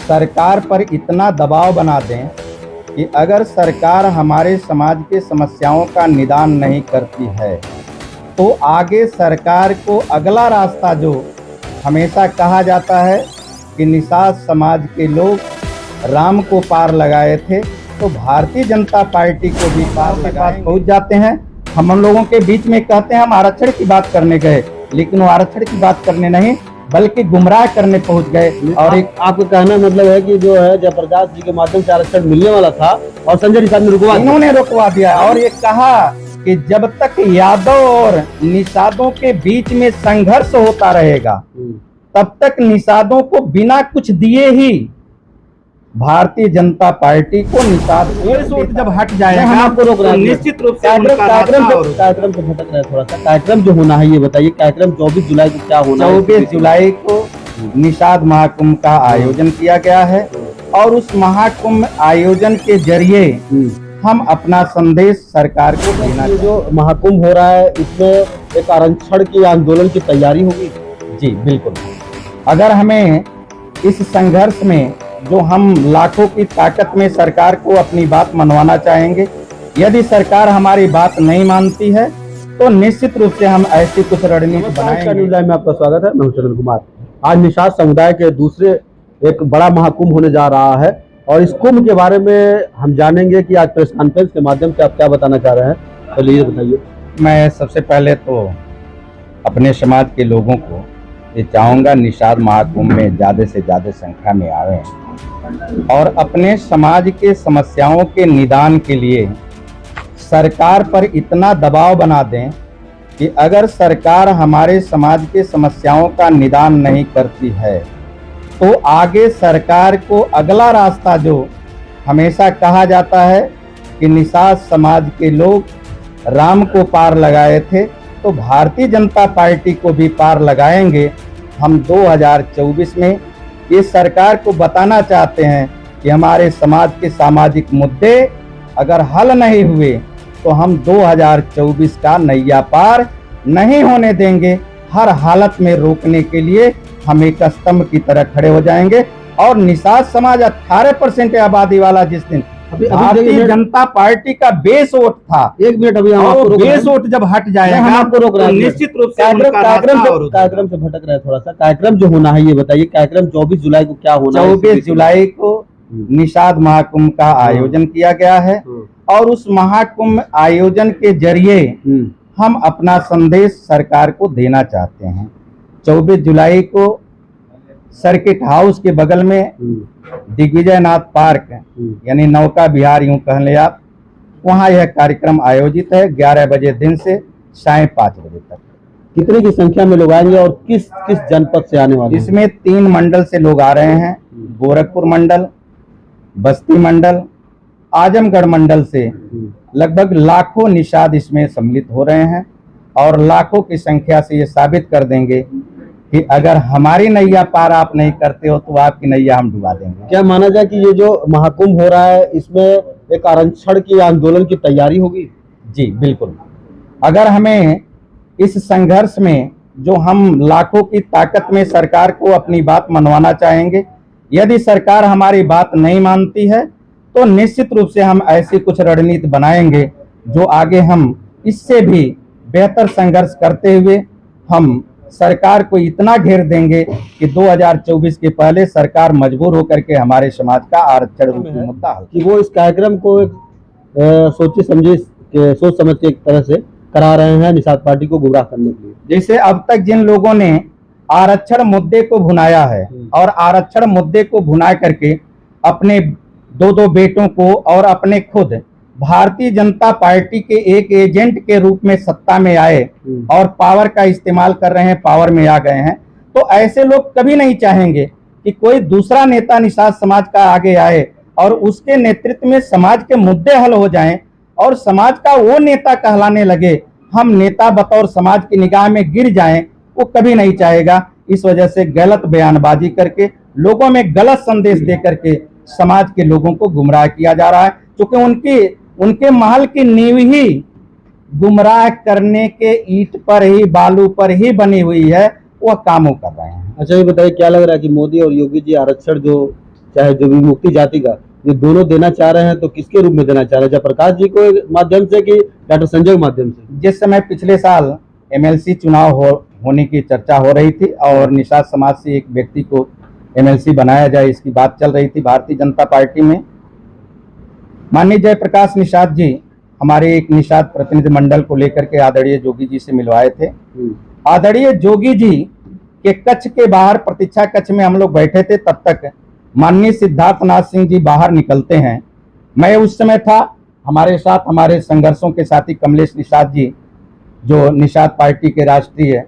सरकार पर इतना दबाव बना दें कि अगर सरकार हमारे समाज के समस्याओं का निदान नहीं करती है तो आगे सरकार को अगला रास्ता, जो हमेशा कहा जाता है कि निषाद समाज के लोग राम को पार लगाए थे, तो भारतीय जनता पार्टी को भी पार के पास पहुंच जाते हैं। हम लोगों के बीच में कहते हैं हम आरक्षण की बात करने गए, लेकिन वो आरक्षण की बात करने नहीं बल्कि गुमराह करने पहुंच गए। और एक आपका कहना मतलब है कि जो है जयप्रकाश जी के माध्यम से आरक्षण मिलने वाला था और संजय निषाद ने इन्होंने रुकवा दिया और ये कहा कि जब तक यादव और निषादों के बीच में संघर्ष होता रहेगा तब तक निषादों को बिना कुछ दिए ही भारतीय जनता पार्टी को निषाद वोट जब हट जाएगा हम आपको रोक रहे हैं। निश्चित रूप से कार्यक्रम से भटक रहे हैं थोड़ा सा। कार्यक्रम जो होना है ये बताइए, कार्यक्रम 24 जुलाई को क्या होना है? 24 जुलाई को निषाद महाकुंभ का आयोजन किया गया है और उस महाकुंभ आयोजन के जरिए हम अपना संदेश सरकार को देना। जो महाकुंभ हो रहा है इसमें एक आरक्षण की आंदोलन की तैयारी होगी? जी बिल्कुल। अगर हमें इस संघर्ष में जो हम लाखों की ताकत में सरकार को अपनी बात मनवाना चाहेंगे, यदि सरकार हमारी बात नहीं मानती है तो निश्चित रूप से हम ऐसी कुछ रणनीति बनाएंगे। न्यूज़ लाइव में आपका स्वागत है, मैं हूं चंदन कुमार। आज निषाद समुदाय के दूसरे एक बड़ा महाकुंभ होने जा रहा है और इस कुंभ के बारे में हम जानेंगे कि आज प्रेस कॉन्फ्रेंस के माध्यम से आप क्या बताना चाह रहे हैं, तो ये बताइए। मैं सबसे पहले तो अपने समाज के लोगों को ये चाहूँगा निषाद महाकुंभ में ज़्यादा से ज़्यादा संख्या में आवे और अपने समाज के समस्याओं के निदान के लिए सरकार पर इतना दबाव बना दें कि अगर सरकार हमारे समाज के समस्याओं का निदान नहीं करती है तो आगे सरकार को अगला रास्ता, जो हमेशा कहा जाता है कि निषाद समाज के लोग राम को पार लगाए थे, तो भारतीय जनता पार्टी को भी पार लगाएंगे। हम 2024 में ये सरकार को बताना चाहते हैं कि हमारे समाज के सामाजिक मुद्दे अगर हल नहीं हुए तो हम 2024 का नैया पार नहीं होने देंगे। हर हालत में रोकने के लिए हम एक स्तंभ की तरह खड़े हो जाएंगे। और निषाद समाज 18% आबादी वाला जिस दिन भारतीय जनता पार्टी का बेस वोट था, 1 मिनट अभी बेस वोट जब हट जाएगा हम आपको रोक रहे हैं। निश्चित रूप से कार्यक्रम से भटक रहे हैं थोड़ा सा। कार्यक्रम जो होना है ये बताइए, कार्यक्रम 24 जुलाई को क्या होना है? 24 जुलाई को निषाद महाकुंभ का आयोजन किया गया है और उस महाकुंभ आयोजन के जरिए हम अपना संदेश सरकार को देना चाहते हैं। 24 जुलाई को सर्किट हाउस के बगल में दिग्विजय नाथ पार्क यानी नौका विहार यूं कह ले आप, वहाँ यह कार्यक्रम आयोजित है 11 बजे दिन से 5:30 बजे तक। कितने की संख्या में लोग आएंगे और किस किस जनपद से आने वाले? इसमें 3 मंडल से लोग आ रहे हैं, गोरखपुर मंडल, बस्ती मंडल, आजमगढ़ मंडल से लगभग लाखों निषाद इसमें सम्मिलित हो रहे हैं और लाखों की संख्या से ये साबित कर देंगे कि अगर हमारी नैया पार आप नहीं करते हो तो आपकी नैया हम डुबा देंगे। क्या माना जाए कि ये जो महाकुंभ हो रहा है इसमें एक आरक्षण की आंदोलन की तैयारी होगी? जी बिल्कुल। अगर हमें इस संघर्ष में जो हम लाखों की ताकत में सरकार को अपनी बात मनवाना चाहेंगे, यदि सरकार हमारी बात नहीं मानती है तो निश्चित रूप से हम ऐसी कुछ रणनीति बनाएंगे जो आगे हम इससे भी बेहतर संघर्ष करते हुए हम सरकार को इतना घेर देंगे कि 2024 के पहले सरकार मजबूर होकर के हमारे समाज का आरक्षण रूपी मुद्दा हल कि वो इस कार्यक्रम को एक सोच समझ के एक तरह से करा रहे हैं निषाद पार्टी को गुमराह करने के लिए। जैसे अब तक जिन लोगों ने आरक्षण मुद्दे को भुनाया है और आरक्षण मुद्दे को भुना करके अपने 2 बेटों को और अपने खुद भारतीय जनता पार्टी के एक एजेंट के रूप में सत्ता में आए और पावर का इस्तेमाल कर रहे हैं, पावर में आ गए हैं, तो ऐसे लोग कभी नहीं चाहेंगे कि कोई दूसरा नेता निषाद समाज का आगे आए और उसके नेतृत्व में समाज के मुद्दे हल हो जाएं और समाज का वो नेता कहलाने लगे, हम नेता बतौर समाज की निगाह में गिर जाएं, वो कभी नहीं चाहेगा। इस वजह से गलत बयानबाजी करके लोगों में गलत संदेश दे करके समाज के लोगों को गुमराह किया जा रहा है, क्योंकि उनके महल की नींव ही गुमराह करने के ईंट पर ही, बालू पर ही बनी हुई है, वह कामों कर रहे हैं। अच्छा ये बताइए, क्या लग रहा है कि मोदी और योगी जी आरक्षण जो चाहे जो विमुक्ति जाति का, ये दोनों देना चाह रहे हैं तो किसके रूप में देना चाह रहे हैं? जयप्रकाश जी को माध्यम से कि डॉक्टर संजय के माध्यम से? जिस समय पिछले साल एमएलसी चुनाव होने की चर्चा हो रही थी और निषाद समाज से एक व्यक्ति को एमएलसी बनाया जाए, इसकी बात चल रही थी भारतीय जनता पार्टी में। माननीय जयप्रकाश निषाद जी हमारे एक निषाद प्रतिनिधि मंडल को लेकर के आदरणीय जोगी जी से मिलवाए थे। आदरणीय जोगी जी के कक्ष के बाहर प्रतीक्षा कक्ष में हम लोग बैठे थे, तब तक माननीय सिद्धार्थनाथ सिंह जी बाहर निकलते हैं। मैं उस समय था, हमारे साथ हमारे संघर्षों के साथी कमलेश निषाद जी जो निषाद पार्टी के राष्ट्रीय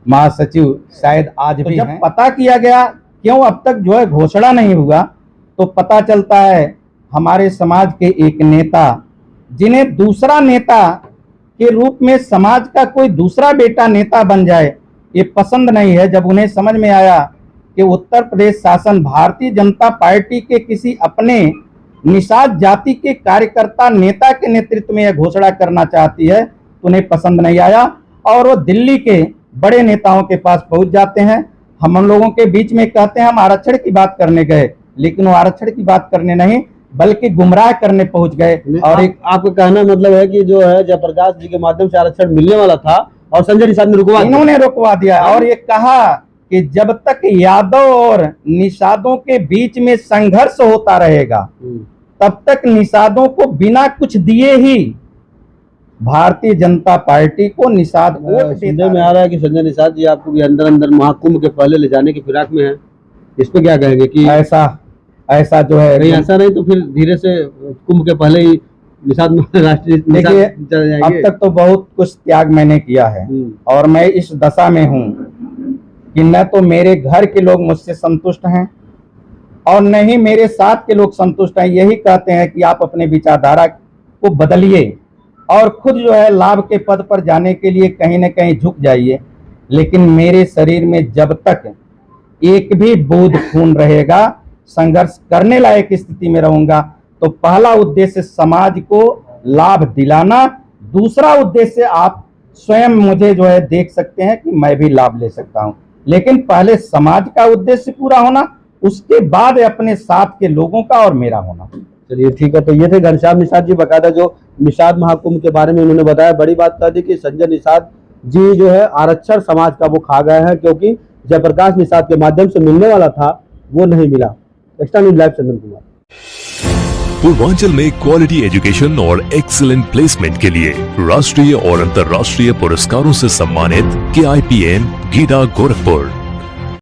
महासचिव शायद आज भी हैं। पता किया गया क्यों अब तक जो है घोषणा नहीं हुआ, तो पता चलता है हमारे समाज के एक नेता, जिन्हें दूसरा नेता के रूप में समाज का कोई दूसरा बेटा नेता बन जाए ये पसंद नहीं है। जब उन्हें समझ में आया कि उत्तर प्रदेश शासन भारतीय जनता पार्टी के किसी अपने निषाद जाति के कार्यकर्ता नेता के नेतृत्व में यह घोषणा करना चाहती है, तो उन्हें पसंद नहीं आया और वो दिल्ली के बड़े नेताओं के पास पहुंच जाते हैं। हम लोगों के बीच में कहते हैं हम आरक्षण की बात करने गए, लेकिन वो आरक्षण की बात करने नहीं बल्कि गुमराह करने पहुंच गए। और एक आपका कहना मतलब है कि जो है जयप्रकाश जी के माध्यम से आरक्षण मिलने वाला था और संजय निषाद ने इन्होंने रुकवा दिया और ये कहा कि जब तक यादव और निषादों के बीच में संघर्ष होता रहेगा तब तक निषादों को बिना कुछ दिए ही भारतीय जनता पार्टी को निषाद वोट सुनने में आ रहा है कि संजय निषाद जी आपको भी अंदर अंदर महाकुंभ के पहले ले जाने की फिराक में है। इस पे क्या कहेंगे कि ऐसा जो है नहीं, ऐसा नहीं तो फिर धीरे से कुंभ के पहले ही निषाद राष्ट्रीय देखिए अब तक तो बहुत कुछ त्याग मैंने किया है और मैं इस दशा में हूँ कि न तो मेरे घर के लोग मुझसे संतुष्ट हैं और न ही मेरे साथ के लोग संतुष्ट हैं। यही कहते हैं कि आप अपने विचारधारा को बदलिए और खुद जो है लाभ के पद पर जाने के लिए कहीं न कहीं झुक जाइए, लेकिन मेरे शरीर में जब तक एक भी बूंद खून रहेगा, संघर्ष करने लायक स्थिति में रहूंगा, तो पहला उद्देश्य समाज को लाभ दिलाना, दूसरा उद्देश्य आप स्वयं मुझे जो है देख सकते हैं कि मैं भी लाभ ले सकता हूं, लेकिन पहले समाज का उद्देश्य पूरा होना, उसके बाद अपने साथ के लोगों का और मेरा होना। चलिए ठीक है, तो ये थे घनश्याम निषाद जी बकायदा जो निषाद महाकुंभ के बारे में उन्होंने बताया। बड़ी बात कह दी कि संजय निषाद जी जो है आरक्षण समाज का वो खा गए हैं, क्योंकि जयप्रकाश निषाद के माध्यम से मिलने वाला था वो नहीं मिला। Extra news live Chandan Kumar. Purvanchal में क्वालिटी एजुकेशन और एक्सीलेंट प्लेसमेंट के लिए राष्ट्रीय और अंतर्राष्ट्रीय पुरस्कारों से सम्मानित KIPM गीडा गोरखपुर।